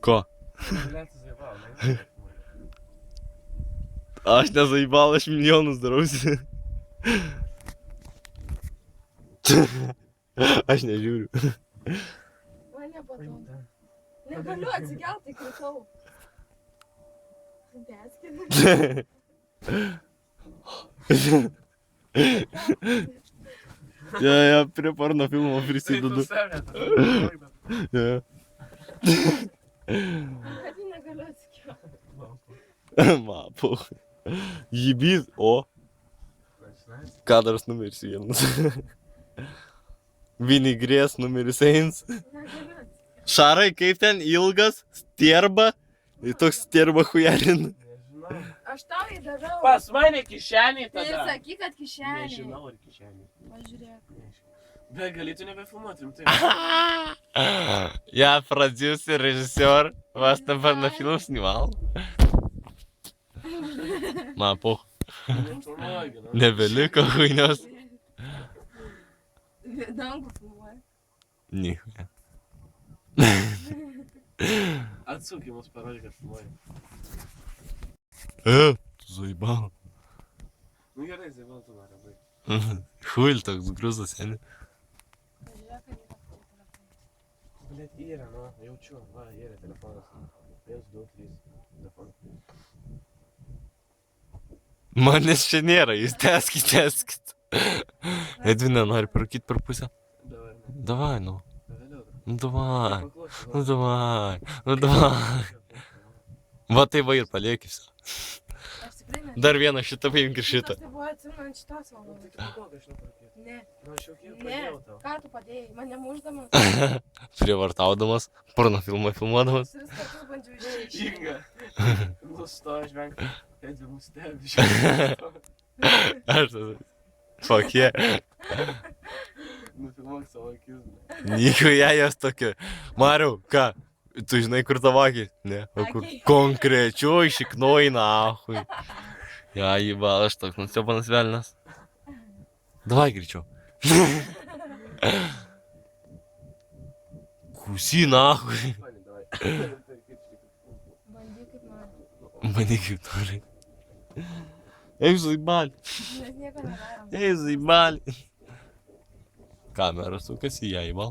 Ko? Блядь, ты заебал, да? Aš nezaibal, aš milijonus darausi. Aš nežiūriu. Man nepatogu. Negaliu atsikelt, tai kritau. Deskit. Ja, prie porno filmo prisidedu. Ja. Kad negaliu atsikelt. Mapo. Jibys, o. Kadras numeris 1. Vinigrės numeris 1. Negaliu atsikelt. Šarai, kaip ten ilgas, stierba. Ir toks stierba hujarin. Aš tau įdaviau. Pas mane kišenį Tai tada. sakyk, kad kišenė. Nežinau, ar kišenį. Pažiūrėk. Bet galėtų nebefilmuoti, rimtai. Я продюсер, режиссер. Вас например на фильм снимал. Мапу. Nebeliko huinios. Dangų filmuoja. Nichuja. Atsuk į mus parodė, kad filmuoja. Tu zaibal. Nu gerai, zaibal tu nori, baig. Хуй toks grūzas, seni. Pažiūrėk, kad yra telefonas. Блядь, yra, nu, jaučiu. Va, yra telefonas. 1, 2, 3. Telefonas. Manęs čia nėra, jūs teskit. Edvina nori parūkyt per pusę. Давай, nu. Davai, nu. Vėliau. Nu davai. Paklausyk, Nu davai. Nu davai. Va tai va ir paliekis. Aš tikrai ne. Dar vieną šitą paimk ir šitą. Tai buvo atsimant šitos valandos. Paklausyk, aš neparūkyt. Ne. Nu, aš jau kiek Ne. padėjau tau. Ką tu padėjai? Mane muždamas. Prievartaudamas, porno filmą filmuodamas. 3 kartus bandžiau išeiti. Inga. Nustoja žvengti. Edvi mus stebi. Aš tada. Fuck yeah. Nufilmuok savo akis. Nichuja jos tokia. Mariau, ką? Tu žinai, kur tavo akis? Ne. O kur? Akiai. Konkrečioj šiknoj nahui. Ja, jebal, aš toks nustiopanas velnas. Davai greičiau. Kusi nahui. Fani, davai. Bandyk kaip nori. Mane kaip nori. Eik zaibali. Mes nieko nedarom. Eik zaibali. Kamera sukasi, ją įval.